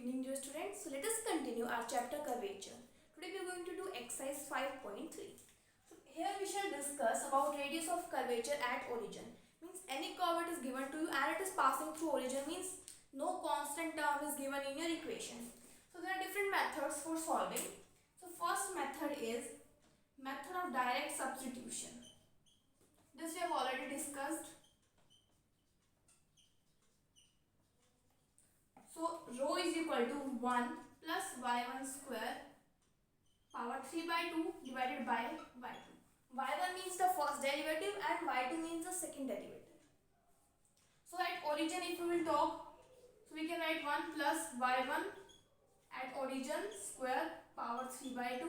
evening, dear students. So let us continue our chapter curvature. Today we are going to do exercise 5.3. So here we shall discuss about radius of curvature at origin. Means any curve is given to you and it is passing through origin, means no constant term is given in your equation. So there are different methods for solving. So first method is method of direct substitution. This we have already discussed. So rho is equal to 1 plus y1 square power 3 by 2 divided by y2. y1 means the first derivative and y2 means the second derivative. So at origin if we will talk, so we can write 1 plus y1 at origin square power 3 by 2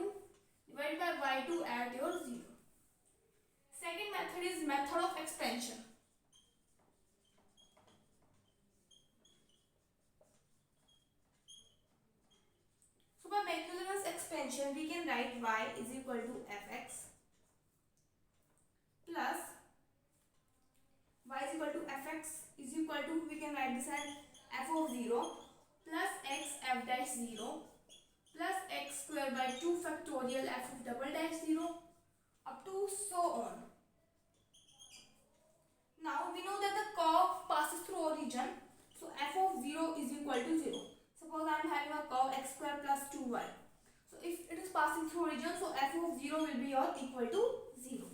divided by y2 at your 0. Second method is method of expansion. So by Maclaurin's expansion, we can write y is equal to fx plus y is equal to fx is equal to, we can write this as f of 0 plus x f dash 0 plus x square by 2 factorial f of double dash 0 up to so on. Now we know that the curve passes through origin, so f of 0 is equal to 0. Suppose I am having a curve x square plus 2y. So if it is passing through origin, so f of 0 will be equal to 0.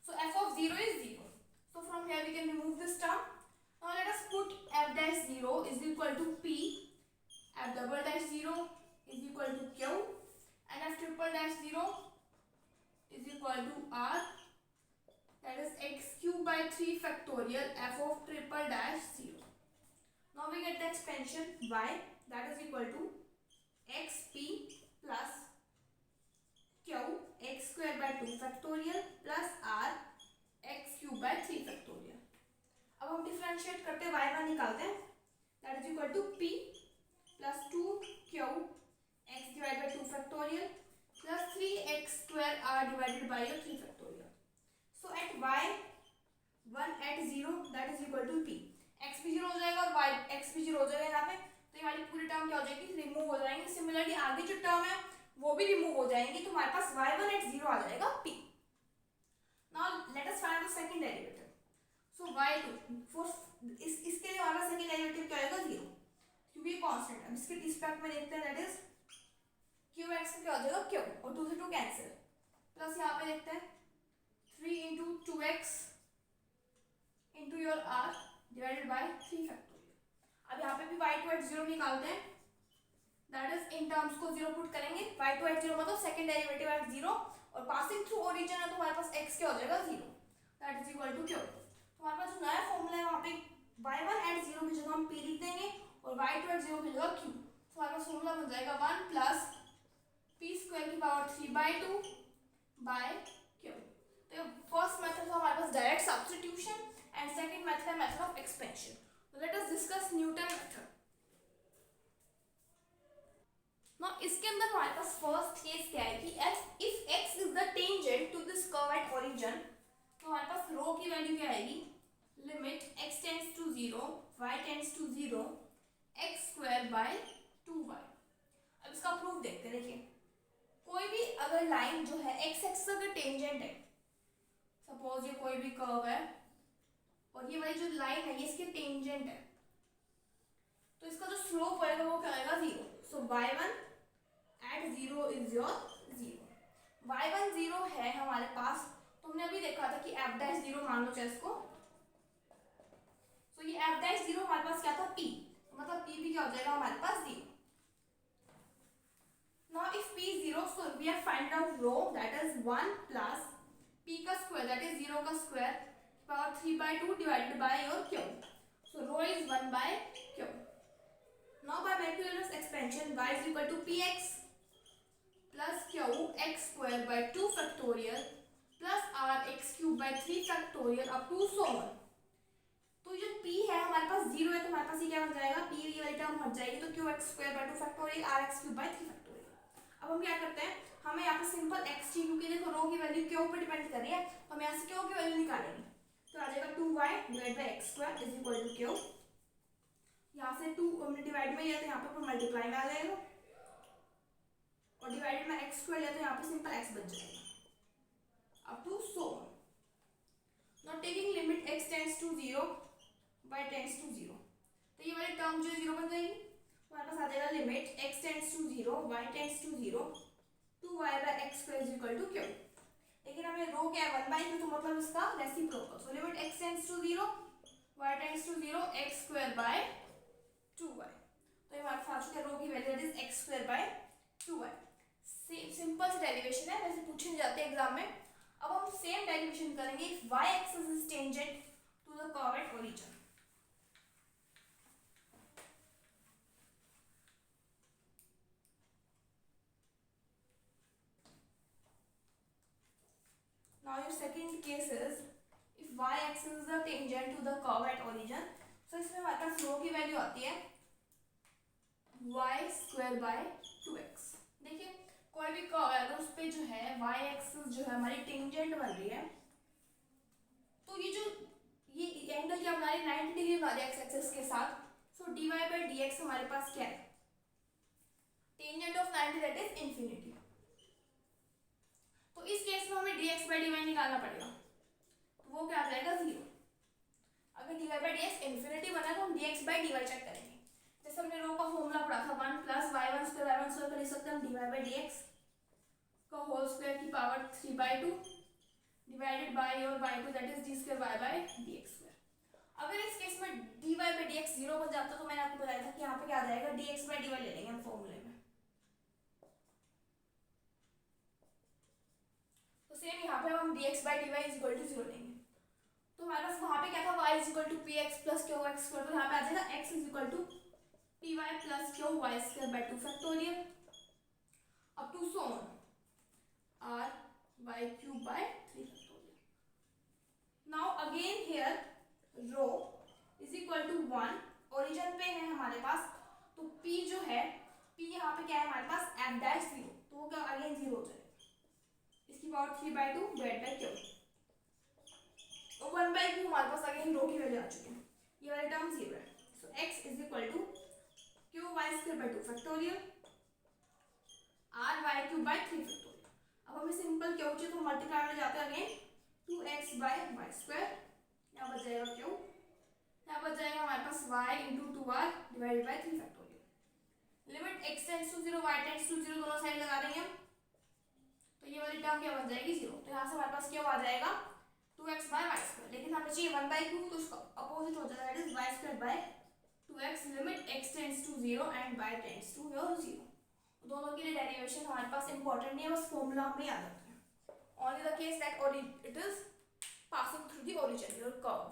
So f of 0 is 0. So from here we can remove this term. Now let us put f dash 0 is equal to p, f double dash 0 is equal to q, and f triple dash 0 is equal to r, that is x cube by 3 factorial f of triple dash 0. Now we get the expansion y, that is equal to xp plus q x square by 2 factorial plus r x cube by 3 factorial. अब हम differentiate करते हैं y1 निकालते हैं, that is equal to p plus 2q x divided by 2 factorial plus 3x square r divided by 3 factorial. So at y1 at 0 that is equal to p. x भी 0 हो जाएगा और y x भी 0 हो जाएगा यहाँ पे, तो ये वाली पूरी टर्म क्या हो जाएगी, रिमूव हो जाएंगे. सिमिलरली आगे जो टर्म है वो भी रिमूव हो जाएंगी, तो हमारे पास y1 at 0 आ जाएगा p. Now let us find the second derivative. So y2 for इसके लिए हमारा सेकंड डेरिवेटिव क्या आएगा, 0, क्योंकि ये कांस्टेंट है. इसके रिस्पेक्ट में देखते हैं, दैट इज qx क्या हो जाएगा q और 2 से 2 कैंसिल, प्लस यहाँ पे देखते हैं 3 into 2x into your r divided by 3 factorial. अब यहाँ पे भी y2 at 0 निकालते हैं, दैट इज इन टर्म्स को 0 पुट करेंगे. y2 at 0 मतलब सेकंड डेरिवेटिव at 0 और पासिंग थ्रू ओरिजिन है, तो हमारे पास x क्या हो जाएगा 0, that is equal to q. तो हमारे पास जो नया फॉर्मूला है वहाँ पे y1 at 0 की जगह हम p लिख देंगे और y2 at 0 की जगह q. तो हमारे पास फॉर्मूला बन जाएगा 1 प्लस p स्क्वायर की पावर 3 by 2 बाय q. तो फर्स्ट मेथड था हमारे पास direct substitution and second method है method of expansion. So let us discuss Newton method. Now इसके अंदर हमारे पास फर्स्ट केस क्या है कि if x is the tangent to this curve at origin, तो हमारे पास रो की वैल्यू क्या आएगी, limit x tends to 0 y tends to 0 x square by 2y. अब इसका प्रूफ देखते हैं. देखिए कोई भी अगर लाइन जो है x एक्सिस अगर टेंजेंट है, सपोज ये कोई भी कर्व है और ये वाली जो लाइन है ये इसके टेंजेंट है, तो इसका जो स्लोप होएगा वो क्या आएगा 0. सो y1 at 0 is your 0. y1 0 है हमारे पास, तो हमने अभी देखा था कि f dash 0 मान लो चाहे इसको, तो ये f dash 0 हमारे पास क्या था p, तो मतलब p भी क्या हो जाएगा हमारे पास 0. Now if p is 0, so we have find out rho, that is 1 plus p का स्क्वायर, that is 0 का square power 3 by 2 divided by your q. So rho is 1 by q. Now by Maclaurin's expansion, y is equal to px plus q x square by 2 factorial plus r x cube by 3 factorial up to so on. तो जो p है हमारे पास 0 है, तो हमारे पास ये क्या बन जाएगा, p ये वाली टर्म हट जाएगी, तो q x square by 2 factorial r x cube by 3 factorial. अब हम क्या करते हैं, हमें यहाँ पे सिंपल x t, क्योंकि देखो रो की वैल्यू q पर डिपेंड कर रही है, तो हम यहाँ से q की वैल्यू निकालेंगे, तो आ जाएगा 2y divided by x square is equal to q. यहाँ से 2 हमने डिवाइड में लिया तो यहाँ पे मल्टीप्लाई में आ जाएगा, और डिवाइडेड में x स्क्वायर लिया तो यहाँ पे सिंपल x बच जाएगा up to so on. Now taking limit x tends to 0 y tends to 0, तो ये वाली टर्म जो है 0 बन जाएगी. हमारे पास आ जाएगा limit x tends to 0 y tends to 0 2y by x square is equal to q. लेकिन हमें रो क्या है 1/q, तो मतलब इसका reciprocal. So limit x tends to 0 y tends to 0 x square by 2y. तो ये हमारे पास आ चुका है रो की value that is x square by 2y. Simple सी डेरिवेशन है, वैसे पूछे जाते हैं एग्जाम में. अब हम सेम डेरिवेशन करेंगे if y axis is tangent to the curve at origin. Now your second case is if y axis is the tangent to the curve at origin. So इसमें हमारे पास रो की वैल्यू आती है y square by 2x. देखिए कोई भी curve है अगर उस पे जो है y एक्सिस जो है हमारी टेंजेंट बन रही है, तो ये जो ये एंगल क्या बना रही है 90 डिग्री बना रही है x एक्सिस के साथ. सो dy by dx हमारे पास क्या है, tangent of 90 that is infinity. तो इस केस में हमें dx by dy निकालना पड़ेगा, तो वो क्या आ जाएगा 0. अगर dy by dx इंफिनिटी बना तो हम dx by dy चेक करेंगे. जैसे हमने रो का फॉर्मूला पढ़ा था 1 प्लस y1 स्क्वायर कर सकते हैं हम dy by dx का होल स्क्वायर की पावर 3/2 डिवाइडेड बाय और y2 that is d square y by dx square. अगर इस केस में dy by dx 0 बन जाता तो मैंने आपको बताया था कि यहाँ पे क्या आ जाएगा dx by dy ले लेंगे हम फॉर्मूले में. तो सेम यहाँ पे हम dx by dy is equal to 0 लेंगे. तो हमारे पास वहाँ पे क्या था y is equal to px plus qx square, तो यहाँ पे आ जाएगा x is equal to py plus q y square by 2 factorial up to so on r y cube by 3 factorial. Now again here rho is equal to 1, origin पे है हमारे पास, तो p जो है p यहाँ पे क्या है हमारे पास f dash 0, तो वो क्या अगेन 0 हो जाएगा. इसकी पावर 3/2 डिवाइड बाय q, तो 1/q हमारे पास अगेन रो की वैल्यू आ चुकी है, ये वाली टर्म 0 है. So x is equal to q y square by 2 factorial r y cube by 3 factorial. अब हमें सिंपल क्या चाहिए तो मल्टीप्लाई में जाते हैं again 2x bye y square, यहाँ बच जाएगा q, यहाँ बच जाएगा हमारे पास y into 2r divided by 3 factorial. Limit x tends to 0 y tends to 0 दोनों साइड लगा देंगे हम, तो ये वाली टर्म क्या बन जाएगी 0. तो यहाँ से हमारे पास क्या आ जाएगा 2x बाय y स्क्वायर, लेकिन हमें चाहिए 1/q, तो उसका अपोजिट हो जाएगा that is y square by 2x. Limit x tends to 0 and y tends to 0. दोनों के लिए डेरिवेशन हमारे पास इंपॉर्टेंट नहीं है, बस फॉर्मूला हमें याद रखना है. Only the case that it is passing through the origin your curve.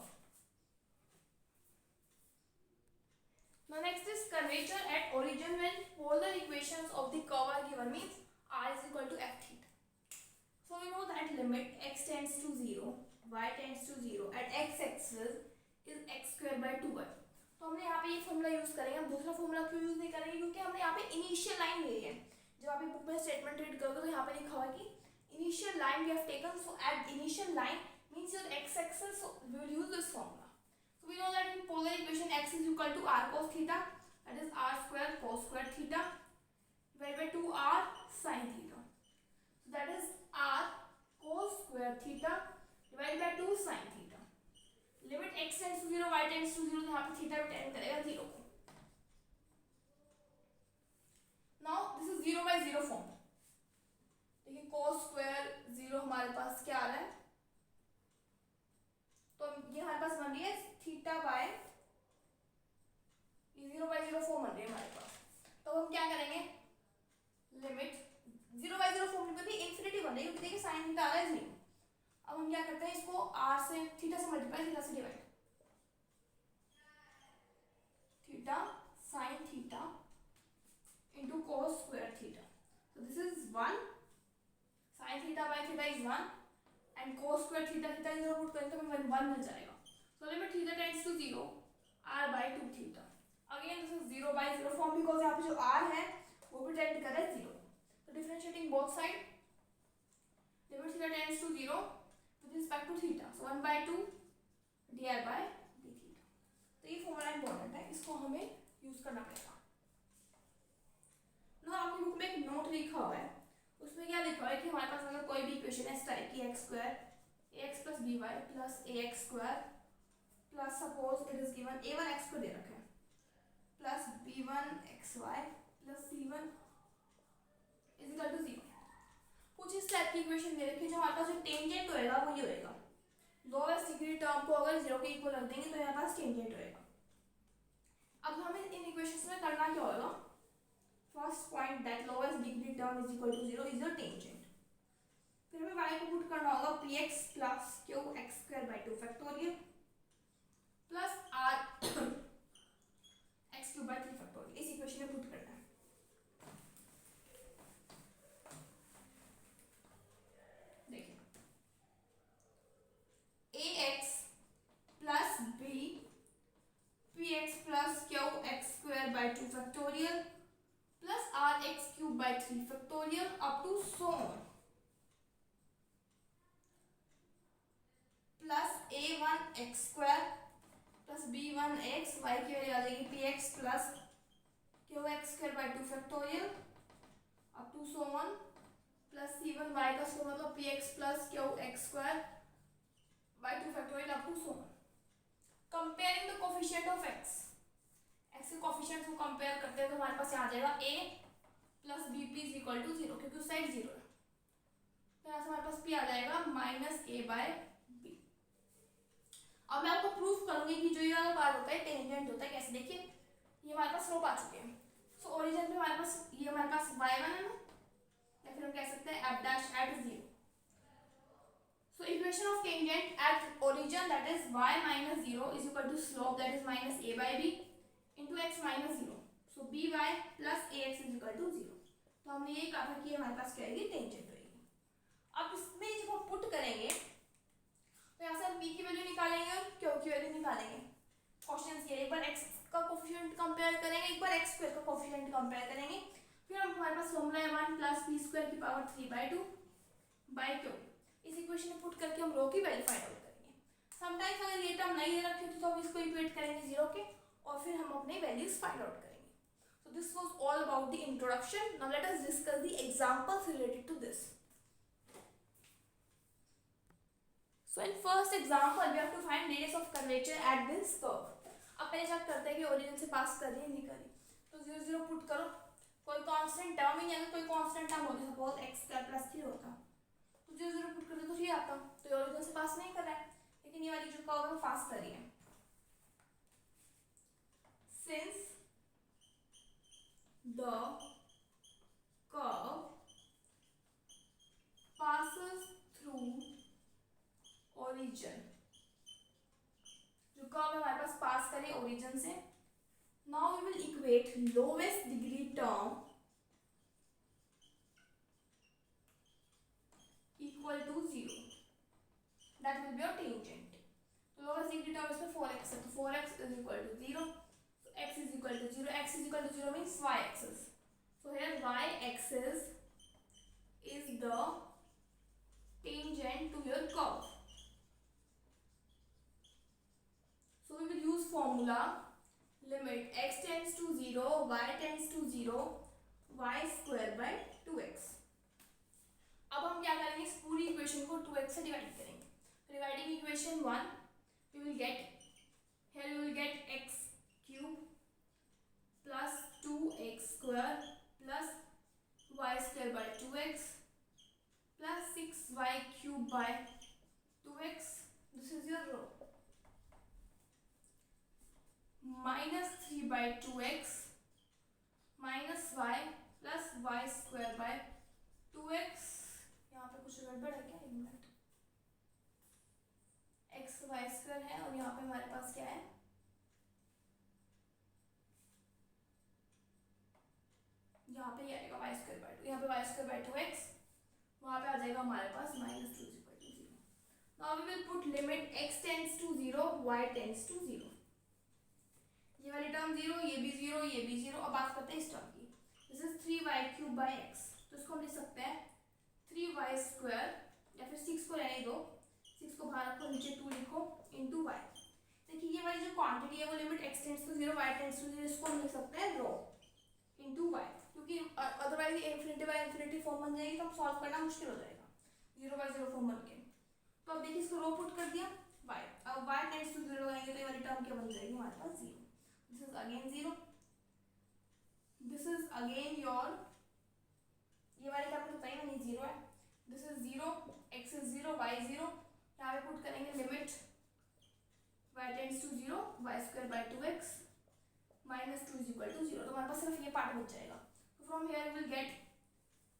Now next is curvature at origin when polar equations of the curve are given, means r is equal to f theta. So we know that limit x tends to 0 y tends to 0 at x axis is x square by 2y. तो हमने यहाँ पे ये formula use करेंगे, हम दूसरा formula क्यों use नहीं करेंगे, क्योंकि हमने यहाँ पे इनिशियल लाइन ली है. जब आप बुक में स्टेटमेंट रीड करोगे तो यहाँ पे लिखा हुआ है कि initial line we have taken, so at initial line means your x axis, so we will use this formula. So we know that in polar equation x is equal to r cos theta, that is r square cos square theta divided by 2r sin theta. So that is r cos square theta divided by 2 sin theta. Limit x tends to 0 y tends to 0, तो यहाँ पे theta tend करेगा 0 को. Now this is 0/0 form. देखिए cos square 0 हमारे पास क्या आ रहा है, तो ये हमारे पास बन रही है थीटा बाय, ये 0/0 फॉर्म बन रही है हमारे पास. तो हम क्या करेंगे, लिमिट 0/0 फॉर्म में भी इंफिनिटी बन रही है, क्योंकि देखिए sin थीटा आ रहा है 0. अब हम क्या करते हैं, इसको r से थीटा से मल्टीप्लाई, थीटा से divide, theta sin theta into cos square theta. So this is 1, sin theta by theta is 1 and cos square theta theta is 0 put करें तो हमें 1 मिल जाएगा. So limit theta tends to 0 r by 2 theta. Again this is 0/0 form because यहाँ पे जो r है वो भी टेंड कर रहा है 0. So differentiating both side, limit theta tends to 0 with respect to theta. So 1/2 dr by d theta. तो ये फॉर्मूला इंपॉर्टेंट है, इसको हमें करना पड़ेगा ना। आपकी बुक में एक नोट लिखा हुआ है, उसमें क्या लिखा हुआ है कि हमारे पास अगर कोई भी इक्वेशन है इस टाइप की x square ax plus b y plus a x square plus suppose it is given a1 x को दे रखा है plus b1 xy plus c1 is equal to 0। कुछ इस टाइप की इक्वेशन दे रखी है, जो हमारे पास जो टेंजेंट होएगा वो ये होएगा। लोएस्ट डिग्री टर्म को अगर 0 के इक्वल रख देंगे तो हमारे पास टेंजेंट होएगा। अब हमें इन इक्वेशंस में करना क्या होगा, first point that lowest degree term is equal to 0 is your tangent. फिर हमें y को पुट करना होगा px plus q x square by 2 factorial plus r x cube by 3 factorial, इस इक्वेशन में पुट करना है। देखिए ax plus b px plus q x square by 2 factorial plus r x cube by 3 factorial up to so on plus a1 x square plus b1 x y की value आ जाएगी px plus qx square by 2 factorial up to so on plus c1 y का square मतलब px plus qx square by 2 factorial up to so on. Comparing the coefficient of x, x के coefficient को compare करते हैं तो हमारे पास यहाँ आ जाएगा a plus bp is equal to 0 क्योंकि उस साइड 0 है, तो यहाँ से हमारे पास p आ जाएगा माइनस a बाय b। अब मैं आपको प्रूफ करूंगी कि जो ये वाला पार्ट होता है टेंजेंट होता है कैसे। देखिए ये हमारे पास स्लोप आ चुके हैं, सो ओरिजिन पे हमारे पास ये हमारे पास y1 है ना, या फिर हम कह सकते हैं f dash at 0। So equation of tangent at origin that is y minus 0 is equal to slope that is minus a by b into x minus 0, so by plus ax is equal to 0। तो हमने ये कहा था कि हमारे पास क्या आएगी, tangent रहेगी। अब इसमें जब हम पुट करेंगे तो यहाँ से हम p की वैल्यू निकालेंगे और q की वैल्यू निकालेंगे। क्वेश्चन ये एक बार x का कोफिशिएंट कंपेयर करेंगे, एक बार x स्क्वायर का कोफिशिएंट कंपेयर करेंगे, फिर हम हमारे पास फॉर्मूला है 1 प्लस p स्क्वायर की पावर 3 बाय 2 बाय q। इस इक्वेशन में पुट करके हम रो की वैल्यू फाइंड आउट करेंगे। समटाइम्स अगर ये टर्म नहीं दे रखी तो हम इसको इक्वेट करेंगे 0 के और फिर हम अपने वैल्यूज फाइंड आउट करेंगे। So this was all about the introduction. Now let us discuss the examples related to this. So in first example we have to find radius of curvature at this curve। अब पहले check करते हैं कि origin से पास कर रही है नहीं कर रही, तो 0 0 पुट करो, कोई कांस्टेंट टर्म ही नहीं है, कोई कांस्टेंट टर्म होती सपोज x स्क्वायर प्लस 3 होता तो 0 0 पुट करते तो ये आता, तो ये ओरिजिन से पास नहीं कर रहा है, लेकिन ये वाली जो कर्व है पास कर रही है। Since the curve passes through origin, जो कर्व हमारे पास पास करे ओरिजिन से, now we will equate lowest degree term equal to 0, that will be your tangent. तो लोवेस्ट डिग्री टर्म इसमें 4x है, तो 4x is equal to 0, so x is equal to 0, x is equal to 0 means y axis, so here y axis is the tangent to your curve। So we will use formula limit x tends to 0, y tends to 0, y square by 2x। अब हम क्या करेंगे, इस पूरी equation को 2x से divide करेंगे। Dividing equation 1 we will get, here we will get x cube plus 2x square plus y square by 2x plus 6y cube by 2x, this is your row, minus 3 by 2x minus y plus y square by 2x। यहाँ पे कुछ गड़बड़ है क्या, एक minute, x y square है और यहाँ पे हमारे पास क्या है, यहाँ पे ये आएगा y स्क्वायर बाय 2, यहाँ पे y स्क्वायर बाय 2x, वहाँ पे आ जाएगा हमारे पास minus 2 equal to 0। Now we will put limit x tends to 0, y tends to 0, ये वाली टर्म 0, ये भी 0, ये भी 0। अब बात करते हैं इस टर्म की, this is 3y cube by x, तो इसको हम लिख सकते हैं 3y स्क्वायर, या फिर 6 को रहने दो, 6 को बाहर रखो, नीचे 2 लिखो, इनटू y। देखिए ये वाली जो क्वांटिटी है वो limit x tends to 0 y tends to 0, इसको हम लिख सकते हैं रो इनटू y, क्योंकि otherwise infinity by infinity form बन जाएगी तो हम सॉल्व करना मुश्किल हो जाएगा 0 बाय 0 फॉर्म बन के। तो अब देखिए इसको रो पुट कर दिया y, अब y टेंड्स टू 0 लगाएंगे तो ये वाली टर्म क्या बन जाएगी हमारे पास 0, this is again 0, this is again your, ये वाली टर्म तो बताइए नहीं 0 है, this is 0, x is 0 y 0, यहाँ पे पुट करेंगे limit y tends to 0 y square by 2x minus 2 is equal to 0, तो हमारे पास सिर्फ ये पार्ट बच जाएगा। तो from here will get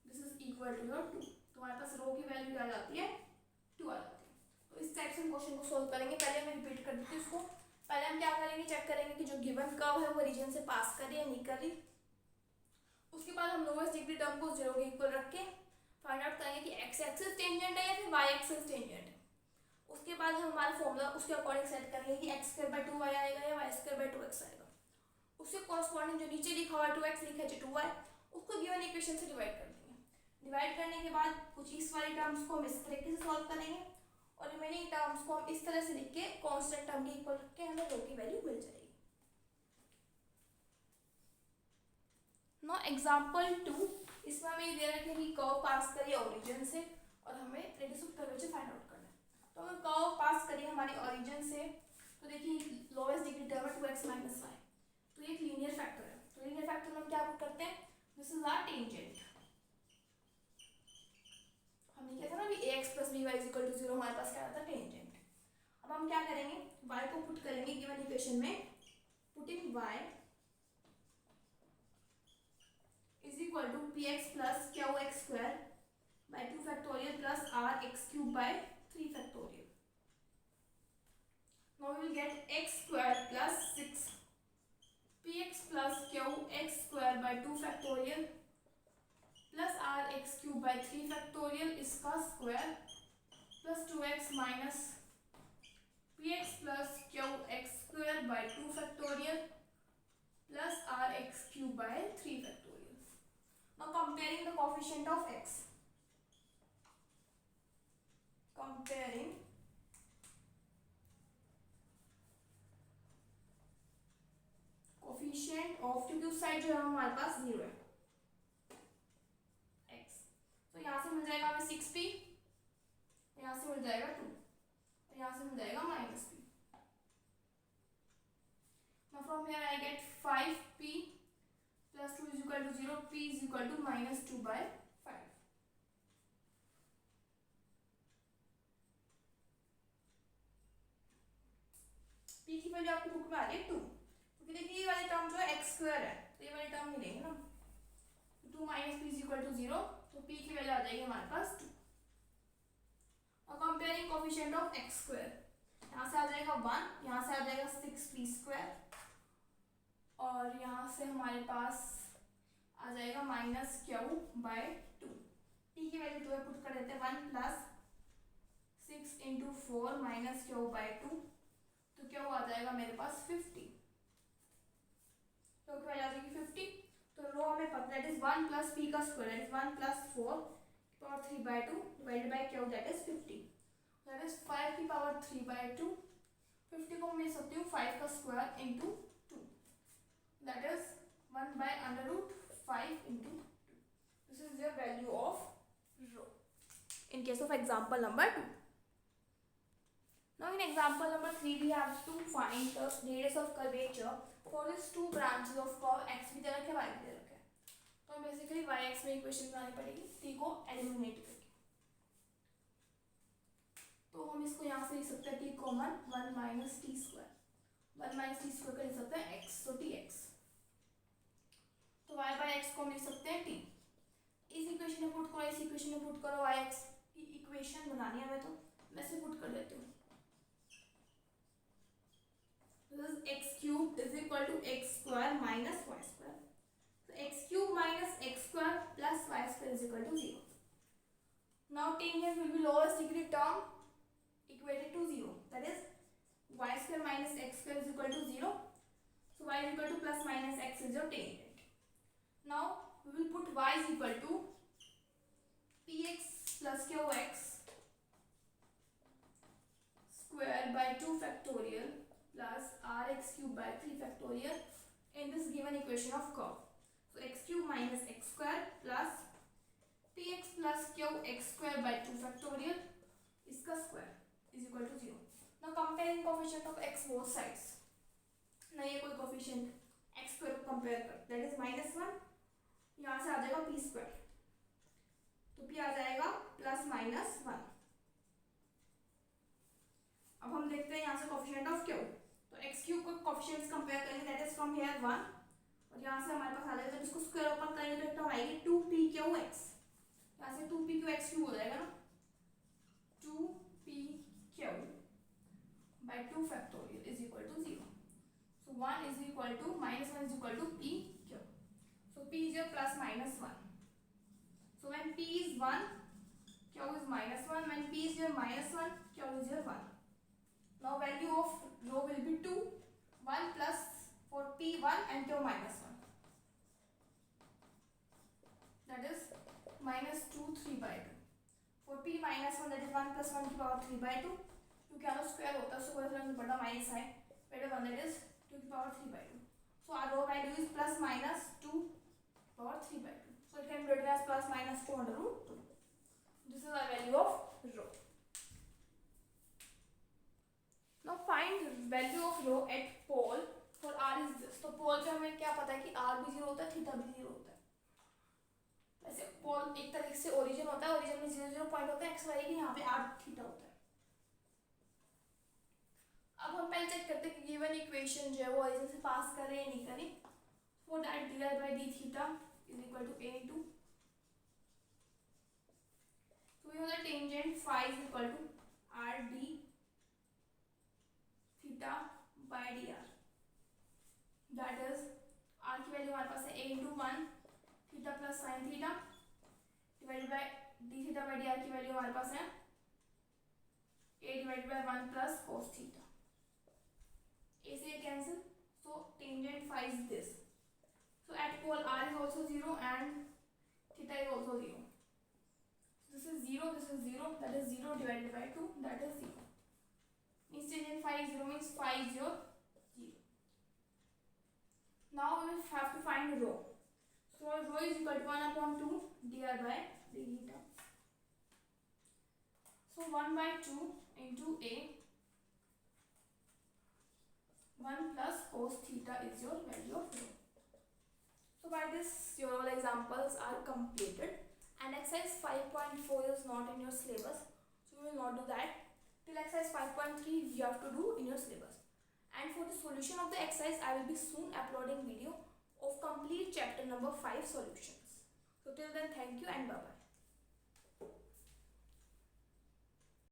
this is equal to your 2, तो हमारे पास रो की वैल्यू आ जाती है 2 आ जाती है। तो इस टाइप से हम क्वेश्चन को सोल्व करेंगे। पहले मैं रिपीट कर देती हूँ इसको। पहले हम क्या करेंगे, चेक करेंगे कि जो गिवन कर्व है वो रीजन से पास कर रही है नहीं कर रही। उसके बाद हम लोवेस्ट डिग्री टर्म को 0 के इक्वल रख के फाइंड आउट करेंगे कि x एक्सिस टेंजेंट है या फिर y एक्सिस टेंजेंट है। उसके बाद हम हमारा फॉर्मूला उसके अकॉर्डिंग सेट करेंगे कि x स्क्वायर बाय 2y आएगा या y स्क्वायर बाय 2x आएगा। उसके कॉरस्पॉन्डिंग जो नीचे लिखा हुआ 2x लिखा है 2y, उसको गिवन इक्वेशन से डिवाइड कर देंगे। डिवाइड करने के बाद कुछ इस वाली टर्म्स को हम इस तरीके से सॉल्व करेंगे और रिमेनिंग टर्म्स को हम इस तरह से लिख के कांस्टेंट टर्म के इक्वल रख के हमें रो की वैल्यू मिल जाएगी। नो एग्जांपल 2, इसमें हमें ये दे रखा है कि कर्व पास करिए ओरिजिन से और हमें radius of curvature find out करना है। तो अगर कर्व पास करिए हमारे ओरिजिन से, तो देखिए लोवेस्ट डिग्री टर्म है 2x माइनस y, तो ये एक लीनियर फैक्टर है। तो लीनियर फैक्टर में हम क्या पुट करते हैं, दिस इज आवर टेंजेंट। हमने क्या था ना अभी ax plus by is equal to 0, हमारे पास क्या आता है टेंजेंट। अब हम क्या करेंगे, y को पुट करेंगे गिवन इक्वेशन में, putting y is equal to px plus qx square by 2 factorial plus rx cube by 3 factorial. Now we will get x square plus 6 px plus qx square by 2 factorial plus rx cube by 3 factorial इसका square plus 2x minus px plus qx square by 2 factorial plus rx cube by 3 factorial. Now comparing the coefficient of x, comparing coefficient of, क्योंकि उस side जो है हमारे पास 0 है x, तो यहाँ से मिल जाएगा हमें 6p, यहाँ से मिल जाएगा 2 और यहाँ से मिल जाएगा -p। Now from here I get 5p plus 2 is equal to 0, p is equal to -2 by 5। p की वैल्यू आपकी बुक में आ रही है 2, क्योंकि देखिए ये वाली टर्म जो है x स्क्वायर है तो ये वाली टर्म नहीं लेंगे ना, 2 minus p is equal to 0, तो p की वैल्यू आ जाएगी हमारे पास 2। और comparing coefficient of x square, यहाँ से आ जाएगा 1, यहाँ से आ जाएगा 6p स्क्वायर और यहाँ से हमारे पास आ जाएगा -q बाय 2। p की वैल्यू 2 है, पुट कर देते हैं 1 plus 6 into 4 minus q by 2, तो क्या आ जाएगा मेरे पास 50, तो क्या आ जाएगी 50। तो रो हमें पता है, दैट इज 1 प्लस p का square, that is 1 plus 4 power 3 by 2 divided by q, that is 50, that is 5 की पावर 3 बाय 2। 50 को मैं लिख सकती हूँ 5 का square into 2, that is 1 by under root 5 into 2। This is your value of rho in case of example number 2. Now in example number 3 we have to find the radius of curvature for these two branches of curve x भी दे रखे y भी दे रखे। तो basically y x में equation बनानी पड़ेगी t को eliminate करके। तो हम इसको यहाँ से लिख सकते हैं t common 1 minus T square, 1 minus T square का लिख सकते हैं x, तो tx, तो y बाय x को हम लिख सकते हैं t। इस इक्वेशन में पुट करो, इस इक्वेशन में पुट करो, y x की इक्वेशन बनानी है हमें, तो मैं इसे पुट कर देती हूँ। This is x cube is equal to x square minus y square. So x cube minus x square plus y square is equal to 0. Now tangent will be lowest degree term equated to 0. That is y square minus x square is equal to 0. So y is equal to plus minus x is your tangent. Now we will put y is equal to px plus qx square by 2 factorial plus rx cube by 3 factorial in this given equation of curve. So x cube minus x square plus px plus qx square by 2 factorial इसका square is equal to 0. Now comparing coefficient of x both sides. ना ये कोई coefficient x square को compare कर, that is -1, यहाँ से आ जाएगा p square, तो p आ जाएगा +-1. अब हम देखते हैं यहाँ से कोफिशिएंट ऑफ क्यू, तो एक्स क्यूब को कोफिशिएंट्स कंपेयर करेंगे, दैट इज फ्रॉम हियर 1 और यहाँ से हमारे पास आ जाएगा, जब इसको स्क्वायर ओपन करेंगे तो एक टर्म आएगी 2pqx, यहाँ से 2pqx क्यूब हो जाएगा ना, 2pq by 2 factorial is equal to 0. So 1 is equal to -1 is equal to pq. So p is your +-1. So when p is 1, q is -1. When p is your -1, q is your 1. Now value of rho will be 2, 1 plus for p 1 and q -1. That is -2 3 by 2. For p -1 that is 1 plus 1 की power 3 by 2. क्योंकि यहाँ square होता है उससे कोई फर्क नहीं पड़ता, माइनस है, बेटा 1 that is 2 की power 3 by 2. So our rho value is +-2 power 3 by 2. So it can be written as +-2 under root 2. This is our value of rho. Now find value of rho at pole for r is this. तो पोल पे हमें क्या पता है कि r भी 0 होता है, थीटा भी 0 होता है. वैसे पोल एक तरीके से ओरिजिन होता है, ओरिजिन में 0 पॉइंट होता है, एक्स वाई की यहाँ पे r थीटा होता है. अब हम पहले चेक करते हैं कि गिवन इक्वेशन जो है वो ओरिजिन से पास कर रहे हैं या नहीं करें. For that d by d theta is equal to a into, so we know the tangent phi is equal to r d theta by d r, that is r की वैल्यू हमारे पास है a into 1 theta plus sine theta divided by d theta by d r की value हमारे पास है a divided by 1 plus cos theta. a से cancel, so tangent phi is this. So at pole r is also 0 and theta is also 0. This is 0, this is 0, that is 0 divided by 2, that is 0. Means tangent phi is 0 means phi is your 0. Now we will have to find rho. So rho is equal to 1 upon 2 dr by d theta. So 1 by 2 into a 1 plus cos theta is your value of rho. So by this your all examples are completed and exercise 5.4 is not in your syllabus, so we will not do that. Till exercise 5.3 you have to do in your syllabus. And for the solution of the exercise I will be soon uploading video of complete chapter number 5 solutions. So till then, thank you and bye bye.